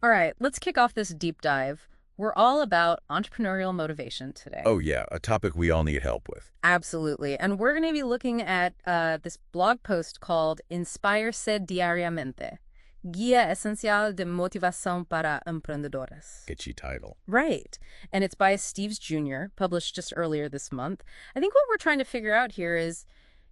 All right, let's kick off this deep dive. We're all about entrepreneurial motivation today. Oh, yeah, a topic we all need help with. Absolutely. And we're going to be looking at this blog post called Inspirarse Diariamente, Guia Esencial de Motivação para Empreendedores. Catchy title. Right. And it's by Steves Jr., published just earlier this month. I think what we're trying to figure out here is,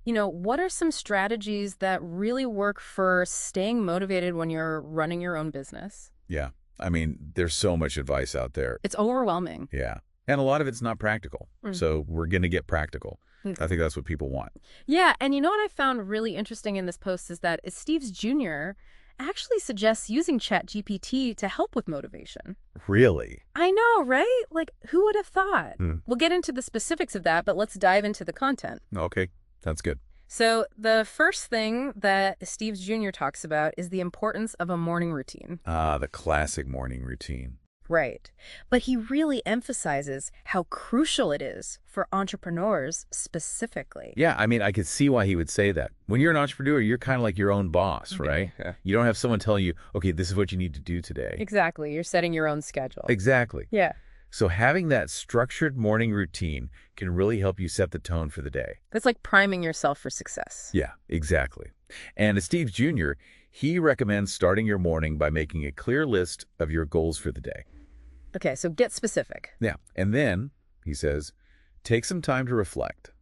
what are some strategies that really work for staying motivated when you're running your own business? Yeah, I mean, there's so much advice out there. It's overwhelming. Yeah, and a lot of it's not practical. So we're going to get practical. I think that's what people want. Yeah, and you know what I found really interesting in this post is that Steves Jr. actually suggests using ChatGPT to help with motivation. Really? I know, right? Like, who would have thought? Hmm. We'll get into the specifics of that, but let's dive into the content. Okay, that's good. So the first thing that Steves Jr. talks about is the importance of a morning routine. Ah, the classic morning routine. Right. But he really emphasizes how crucial it is for entrepreneurs specifically. Yeah, I mean, I could see why he would say that. When you're an entrepreneur, you're kind of like your own boss, right? Yeah. You don't have someone telling you, okay, this is what you need to do today. Exactly. You're setting your own schedule. Exactly. Yeah. So having that structured morning routine can really help you set the tone for the day. That's like priming yourself for success. Yeah, exactly. And as Steve Jr., he recommends starting your morning by making a clear list of your goals for the day. Okay, so get specific. Yeah. And then, he says, take some time to reflect.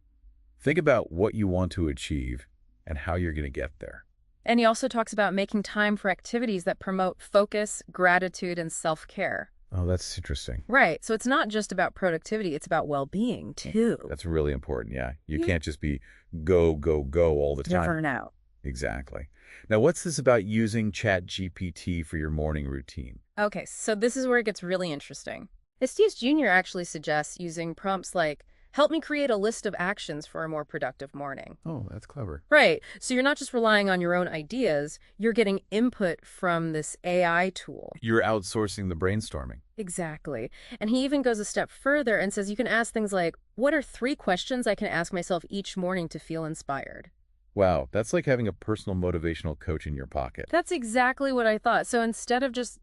Think about what you want to achieve and how you're going to get there. And he also talks about making time for activities that promote focus, gratitude, and self-care. Oh, that's interesting. Right. So it's not just about productivity, it's about well-being, too. That's really important, yeah. You can't just be go, go, go all the time. Burn out. Exactly. Now, what's this about using ChatGPT for your morning routine? Okay, so this is where it gets really interesting. Estes Jr. actually suggests using prompts like, help me create a list of actions for a more productive morning. Oh, that's clever. Right. So you're not just relying on your own ideas, you're getting input from this AI tool. You're outsourcing the brainstorming. Exactly. And he even goes a step further and says you can ask things like, what are 3 questions I can ask myself each morning to feel inspired? Wow, that's like having a personal motivational coach in your pocket. That's exactly what I thought. So instead of just,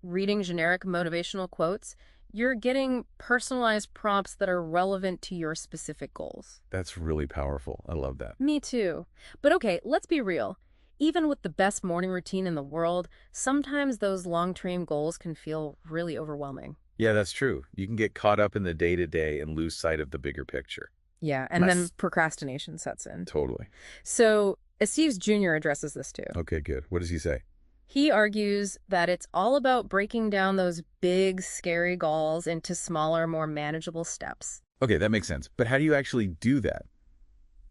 reading generic motivational quotes, you're getting personalized prompts that are relevant to your specific goals. That's really powerful. I love that. Me too. But okay, let's be real. Even with the best morning routine in the world, sometimes those long-term goals can feel really overwhelming. Yeah, that's true. You can get caught up in the day-to-day and lose sight of the bigger picture. Yeah, and then procrastination sets in. Totally. So Steves Jr. addresses this too. Okay, good. What does he say? He argues that it's all about breaking down those big, scary goals into smaller, more manageable steps. Okay, that makes sense. But how do you actually do that?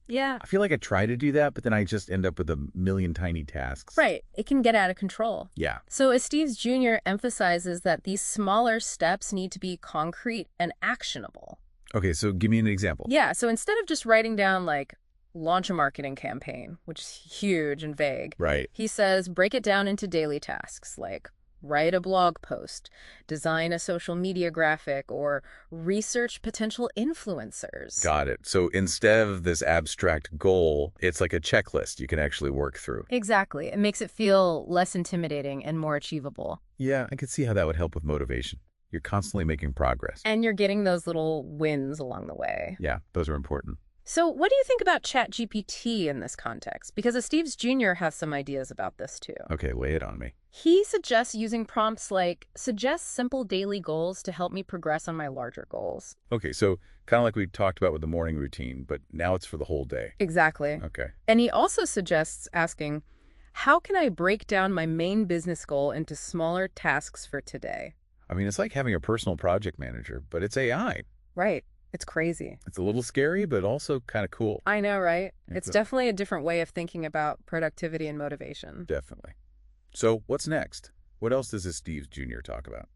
Yeah. I feel like I try to do that, but then I just end up with a million tiny tasks. Right. It can get out of control. Yeah. So Steves Jr. emphasizes that these smaller steps need to be concrete and actionable. Okay, so give me an example. Yeah. So instead of just writing down, like, launch a marketing campaign, which is huge and vague, Right. he says break it down into daily tasks like write a blog post, design a social media graphic, or research potential influencers. Got it. So instead of this abstract goal, it's like a checklist you can actually work through. Exactly. It makes it feel less intimidating and more achievable. Yeah, I could see how that would help with motivation. You're constantly making progress. And you're getting those little wins along the way. Yeah, those are important. So what do you think about ChatGPT in this context? Because Steves Jr. has some ideas about this too. Okay, lay it on me. He suggests using prompts like, suggest simple daily goals to help me progress on my larger goals. Okay, so kind of like we talked about with the morning routine, but now it's for the whole day. Exactly. Okay. And he also suggests asking, how can I break down my main business goal into smaller tasks for today? I mean, it's like having a personal project manager, but it's AI. Right. It's crazy. It's a little scary, but also kind of cool. I know, right? It's It's definitely a different way of thinking about productivity and motivation. Definitely. So what's next? What else does this Steve Jr. talk about?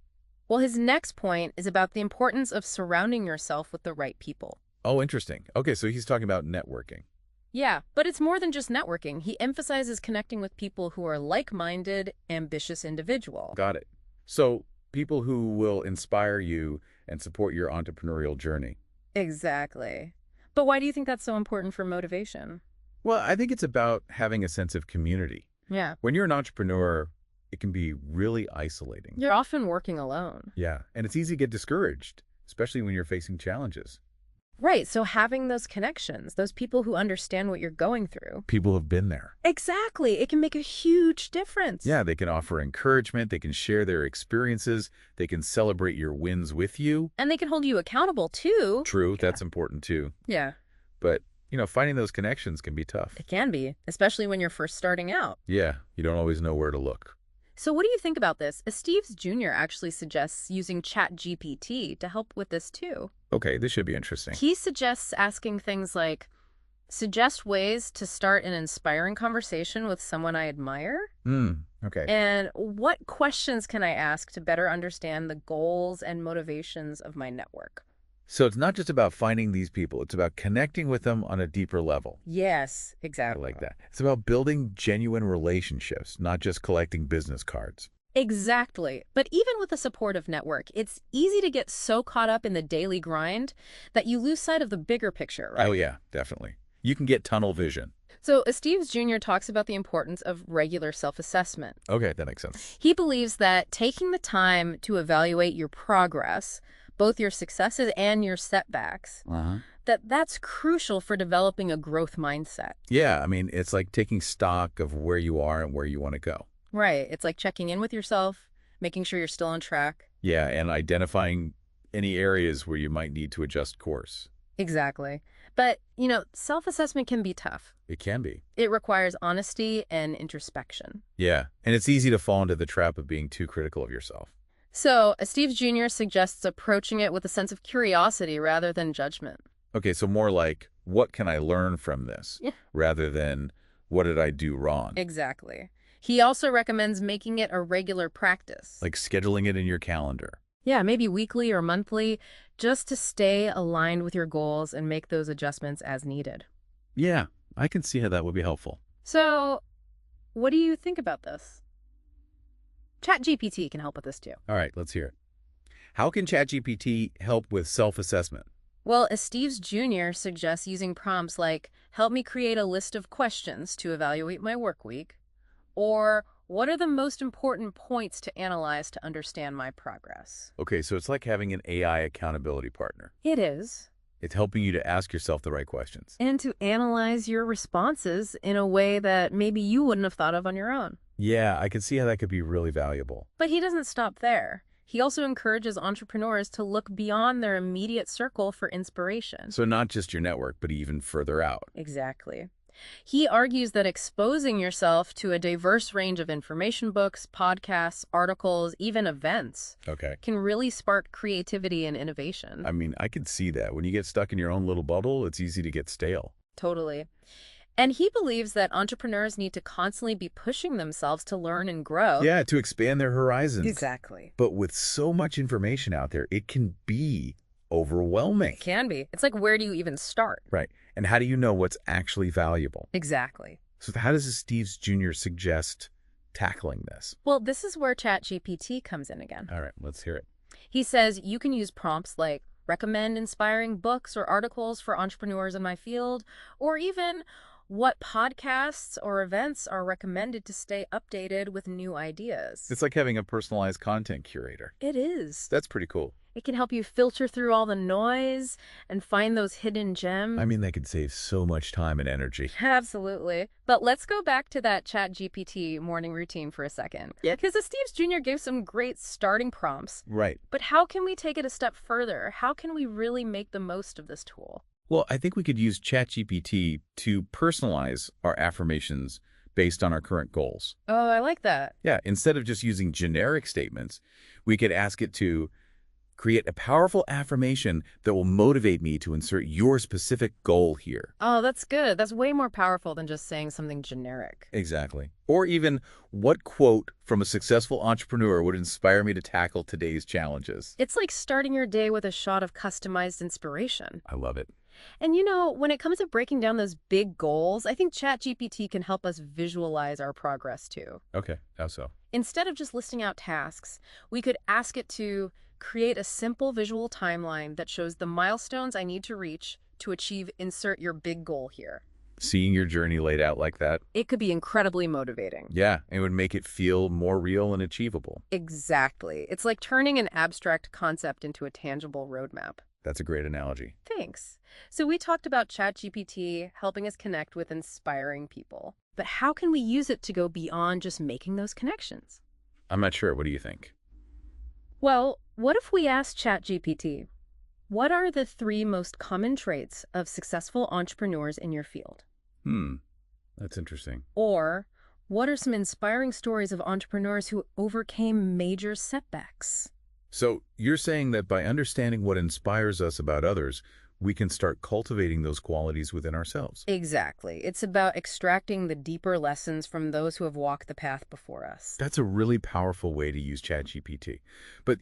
Well, his next point is about the importance of surrounding yourself with the right people. Oh, interesting. Okay, so he's talking about networking. Yeah, but it's more than just networking. He emphasizes connecting with people who are like-minded, ambitious individuals. Got it. So people who will inspire you and support your entrepreneurial journey. Exactly. But why do you think that's so important for motivation? Well, I think it's about having a sense of community. Yeah. When you're an entrepreneur, it can be really isolating. You're often working alone. Yeah, and it's easy to get discouraged, especially when you're facing challenges. Right, so having those connections, those people who understand what you're going through. People have been there. Exactly, it can make a huge difference. Yeah, they can offer encouragement, they can share their experiences, they can celebrate your wins with you. And they can hold you accountable, too. True, that's important too. Yeah, But, finding those connections can be tough. it can be, especially when you're first starting out. Yeah, you don't always know where to look. So what do you think about this? Steve's Jr. actually suggests using ChatGPT to help with this, too. Okay, this should be interesting. He suggests asking things like, suggest ways to start an inspiring conversation with someone I admire. Okay. And what questions can I ask to better understand the goals and motivations of my network? So it's not just about finding these people, it's about connecting with them on a deeper level. Yes, I exactly. like that. It's about building genuine relationships, not just collecting business cards. Exactly. But even with a supportive network, it's easy to get so caught up in the daily grind that you lose sight of the bigger picture, right? Oh yeah, definitely. You can get tunnel vision. So Steve's Jr. talks about the importance of regular self-assessment. Okay, that makes sense. He believes that taking the time to evaluate your progress, both your successes and your setbacks, that's crucial for developing a growth mindset. Yeah, I mean, it's like taking stock of where you are and where you want to go. Right. It's like checking in with yourself, making sure you're still on track. Yeah, and identifying any areas where you might need to adjust course. Exactly. But, self-assessment can be tough. It can be. It requires honesty and introspection. Yeah, and it's easy to fall into the trap of being too critical of yourself. So, Steve Jr. suggests approaching it with a sense of curiosity rather than judgment. Okay, so more like, what can I learn from this? Yeah. Rather than, what did I do wrong? Exactly. He also recommends making it a regular practice. Like scheduling it in your calendar. Yeah, maybe weekly or monthly, just to stay aligned with your goals and make those adjustments as needed. Yeah, I can see how that would be helpful. So, what do you think about this? ChatGPT can help with this too. All right, let's hear it. How can ChatGPT help with self-assessment? Well, Steve's Jr. suggests using prompts like, help me create a list of questions to evaluate my work week, or what are the most important points to analyze to understand my progress? Okay, so it's like having an AI accountability partner. It is. It's helping you to ask yourself the right questions. And to analyze your responses in a way that maybe you wouldn't have thought of on your own. Yeah, I can see how that could be really valuable. But he doesn't stop there. He also encourages entrepreneurs to look beyond their immediate circle for inspiration. So not just your network, but even further out. Exactly. He argues that exposing yourself to a diverse range of information books, podcasts, articles, even events Okay. can really spark creativity and innovation. I mean, I can see that. When you get stuck in your own little bubble, it's easy to get stale. Totally. And he believes that entrepreneurs need to constantly be pushing themselves to learn and grow. Yeah, to expand their horizons. Exactly. But with so much information out there, it can be overwhelming. It can be. It's like, where do you even start? Right. And how do you know what's actually valuable? Exactly. So how does Steve's Jr. suggest tackling this? Well, this is where ChatGPT comes in again. All right, let's hear it. He says you can use prompts like recommend inspiring books or articles for entrepreneurs in my field, or even what podcasts or events are recommended to stay updated with new ideas. It's like having a personalized content curator. It is. That's pretty cool. It can help you filter through all the noise and find those hidden gems. I mean, that could save so much time and energy. Absolutely. But let's go back to that ChatGPT morning routine for a second. Yeah. Because Steve's Jr. gave some great starting prompts. Right. But how can we take it a step further? How can we really make the most of this tool? Well, I think we could use ChatGPT to personalize our affirmations based on our current goals. Oh, I like that. Yeah, instead of just using generic statements, we could ask it to create a powerful affirmation that will motivate me to insert your specific goal here. Oh, that's good. That's way more powerful than just saying something generic. Exactly. Or even, what quote from a successful entrepreneur would inspire me to tackle today's challenges? It's like starting your day with a shot of customized inspiration. I love it. And when it comes to breaking down those big goals, I think ChatGPT can help us visualize our progress too. Okay, how so? Instead of just listing out tasks, we could ask it to create a simple visual timeline that shows the milestones I need to reach to achieve insert your big goal here. Seeing your journey laid out like that, It could be incredibly motivating. yeah, it would make it feel more real and achievable. Exactly. It's like turning an abstract concept into a tangible roadmap. That's a great analogy. Thanks. So we talked about ChatGPT helping us connect with inspiring people. But how can we use it to go beyond just making those connections? I'm not sure. What do you think? Well, what if we asked ChatGPT, what are the 3 most common traits of successful entrepreneurs in your field? That's interesting. Or, what are some inspiring stories of entrepreneurs who overcame major setbacks? So you're saying that by understanding what inspires us about others, we can start cultivating those qualities within ourselves. Exactly. It's about extracting the deeper lessons from those who have walked the path before us. That's a really powerful way to use ChatGPT. But,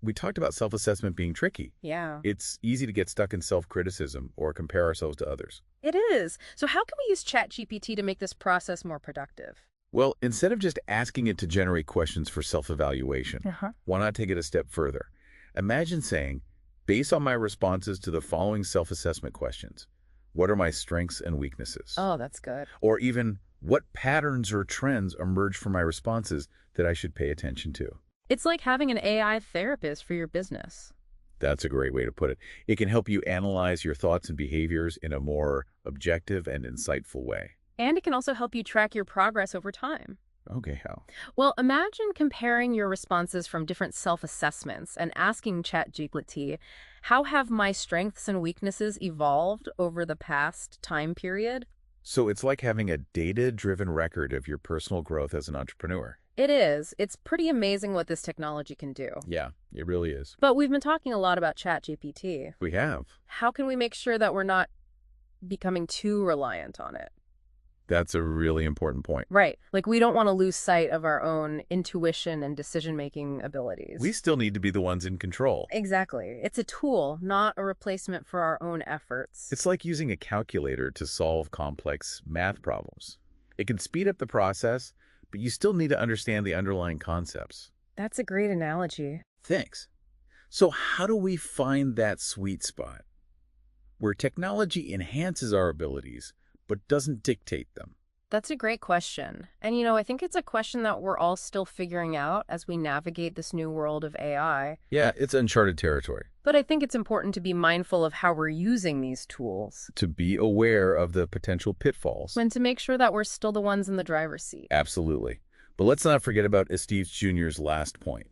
we talked about self-assessment being tricky. Yeah, It's easy to get stuck in self-criticism or compare ourselves to others. it is. So how can we use ChatGPT to make this process more productive? Well, instead of just asking it to generate questions for self-evaluation, why not take it a step further? Imagine saying, based on my responses to the following self-assessment questions, what are my strengths and weaknesses? Oh, that's good. Or even, what patterns or trends emerge from my responses that I should pay attention to? It's like having an AI therapist for your business. That's a great way to put it. It can help you analyze your thoughts and behaviors in a more objective and insightful way. And it can also help you track your progress over time. Okay, how? Well, imagine comparing your responses from different self-assessments and asking ChatGPT, how have my strengths and weaknesses evolved over the past time period? So it's like having a data-driven record of your personal growth as an entrepreneur. It is. It's pretty amazing what this technology can do. Yeah, it really is. But we've been talking a lot about ChatGPT. We have. How can we make sure that we're not becoming too reliant on it? That's a really important point. Right. Like, we don't want to lose sight of our own intuition and decision-making abilities. We still need to be the ones in control. Exactly. It's a tool, not a replacement for our own efforts. It's like using a calculator to solve complex math problems. It can speed up the process, but you still need to understand the underlying concepts. That's a great analogy. Thanks. So how do we find that sweet spot where technology enhances our abilities but doesn't dictate them? That's a great question. And, I think it's a question that we're all still figuring out as we navigate this new world of AI. Yeah, it's uncharted territory. But I think it's important to be mindful of how we're using these tools To be aware of the potential pitfalls. and to make sure that we're still the ones in the driver's seat. Absolutely. But let's not forget about Steve Jr.'s last point.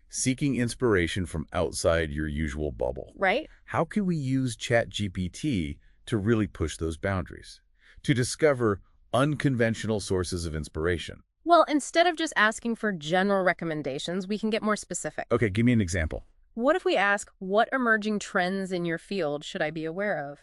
Seeking inspiration from outside your usual bubble. Right? How can we use ChatGPT to really push those boundaries? To discover unconventional sources of inspiration? Well, instead of just asking for general recommendations, we can get more specific. Okay, give me an example. What if we ask, what emerging trends in your field should I be aware of?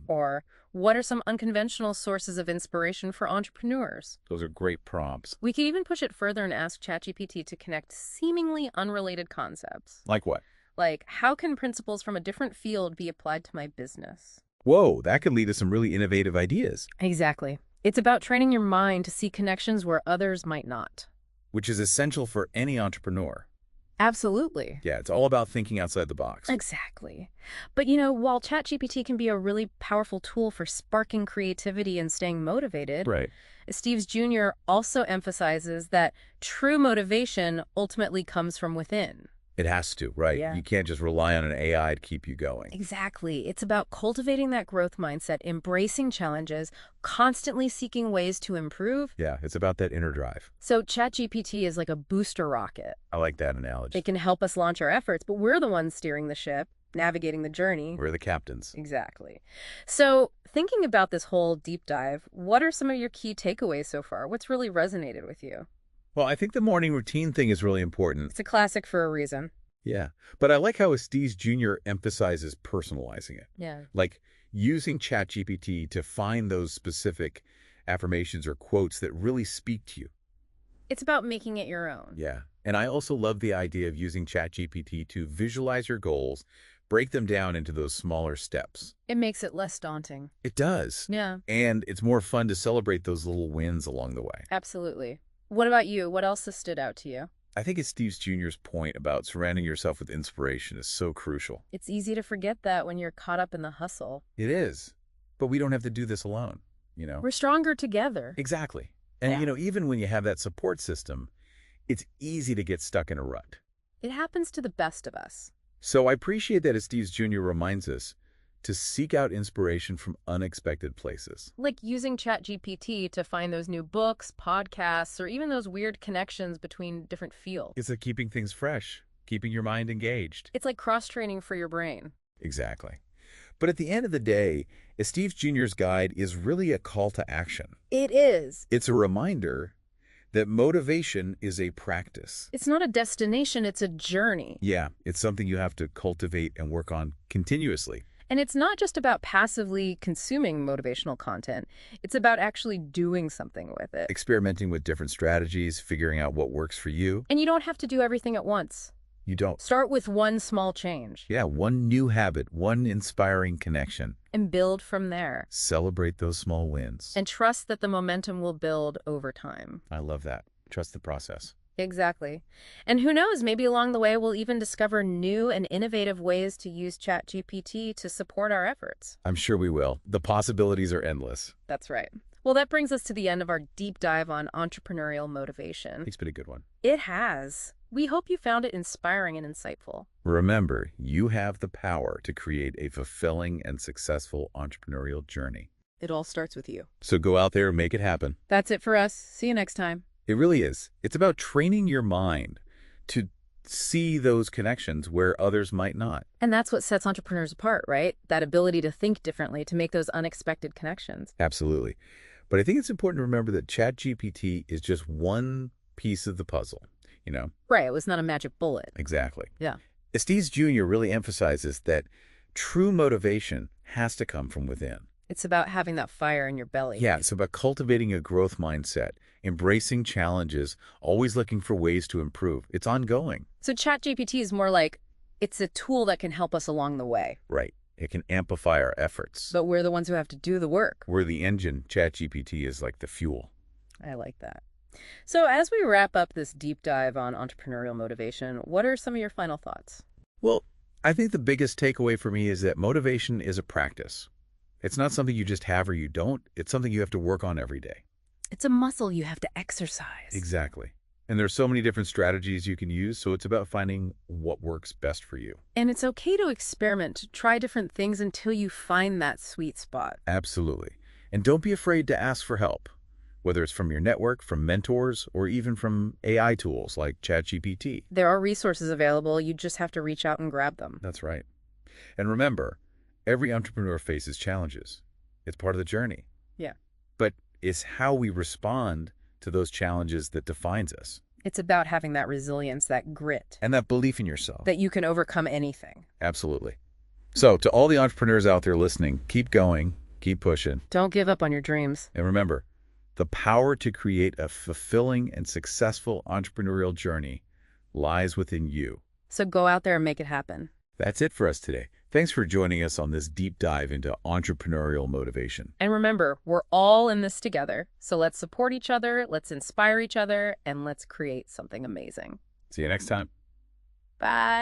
Or, what are some unconventional sources of inspiration for entrepreneurs? Those are great prompts. We could even push it further and ask ChatGPT to connect seemingly unrelated concepts. Like what? Like, how can principles from a different field be applied to my business? Whoa, that could lead to some really innovative ideas, Exactly. It's about training your mind to see connections where others might not. which is essential for any entrepreneur. Absolutely. Yeah, it's all about thinking outside the box. Exactly. But while ChatGPT can be a really powerful tool for sparking creativity and staying motivated, Right. Steve's Jr. also emphasizes that true motivation ultimately comes from within. It has to, right? Yeah. You can't just rely on an AI to keep you going. Exactly. It's about cultivating that growth mindset, embracing challenges, constantly seeking ways to improve. Yeah, it's about that inner drive. So ChatGPT is like a booster rocket. I like that analogy. It can help us launch our efforts, but we're the ones steering the ship, navigating the journey. We're the captains. Exactly. So thinking about this whole deep dive, what are some of your key takeaways so far? What's really resonated with you? Well, I think the morning routine thing is really important. It's a classic for a reason. Yeah. But I like how Estes Jr. emphasizes personalizing it. Yeah. Like using ChatGPT to find those specific affirmations or quotes that really speak to you. It's about making it your own. Yeah. And I also love the idea of using ChatGPT to visualize your goals, break them down into those smaller steps. It makes it less daunting. It does. Yeah, And it's more fun to celebrate those little wins along the way. absolutely. What about you? What else has stood out to you? I think it's Steve Jr.'s point about surrounding yourself with inspiration is so crucial. It's easy to forget that when you're caught up in the hustle. It is. But we don't have to do this alone. you know? We're stronger together. Exactly. And, Yeah. even when you have that support system, it's easy to get stuck in a rut. It happens to the best of us. So I appreciate that Estes Jr. reminds us to seek out inspiration from unexpected places. Like using ChatGPT to find those new books, podcasts, or even those weird connections between different fields. It's like keeping things fresh, keeping your mind engaged. It's like cross-training for your brain. Exactly. But at the end of the day, Estes Jr.'s guide is really a call to action. It is. It's a reminder that motivation is a practice. It's not a destination, it's a journey. Yeah, it's something you have to cultivate and work on continuously. And it's not just about passively consuming motivational content. It's about actually doing something with it. Experimenting with different strategies, figuring out what works for you. And you don't have to do everything at once. You don't. Start with one small change. Yeah, one new habit, one inspiring connection. And build from there. Celebrate those small wins. And trust that the momentum will build over time. I love that. Trust the process. Exactly. And who knows, maybe along the way we'll even discover new and innovative ways to use ChatGPT to support our efforts. I'm sure we will. The possibilities are endless. That's right. Well, that brings us to the end of our deep dive on entrepreneurial motivation. It's been a good one. It has. We hope you found it inspiring and insightful. Remember, you have the power to create a fulfilling and successful entrepreneurial journey. It all starts with you. So go out there and make it happen. That's it for us. See you next time. It really is. It's about training your mind to see those connections where others might not. And that's what sets entrepreneurs apart, right? That ability to think differently, to make those unexpected connections. Absolutely. But I think it's important to remember that ChatGPT is just one piece of the puzzle, Right, it was not a magic bullet. Exactly. Yeah. Estes Jr. really emphasizes that true motivation has to come from within. It's about having that fire in your belly. Yeah, it's about cultivating a growth mindset, embracing challenges, always looking for ways to improve. It's ongoing. So ChatGPT is more like, it's a tool that can help us along the way. Right. It can amplify our efforts. But we're the ones who have to do the work. We're the engine. ChatGPT is like the fuel. I like that. So as we wrap up this deep dive on entrepreneurial motivation, what are some of your final thoughts? Well, I think the biggest takeaway for me is that motivation is a practice. It's not something you just have or you don't. It's something you have to work on every day. It's a muscle you have to exercise. Exactly. And there's so many different strategies you can use, so it's about finding what works best for you. And it's okay to experiment, to try different things until you find that sweet spot. Absolutely. And don't be afraid to ask for help, whether it's from your network, from mentors, or even from AI tools like ChatGPT. There are resources available. You just have to reach out and grab them. That's right. And remember, every entrepreneur faces challenges. It's part of the journey. Yeah. But it's how we respond to those challenges that defines us. It's about having that resilience, that grit. And that belief in yourself. That you can overcome anything. Absolutely. So to all the entrepreneurs out there listening, keep going, keep pushing. Don't give up on your dreams. And remember, the power to create a fulfilling and successful entrepreneurial journey lies within you. So go out there and make it happen. That's it for us today. Thanks for joining us on this deep dive into entrepreneurial motivation. And remember, we're all in this together. So let's support each other, let's inspire each other, and let's create something amazing. See you next time. Bye.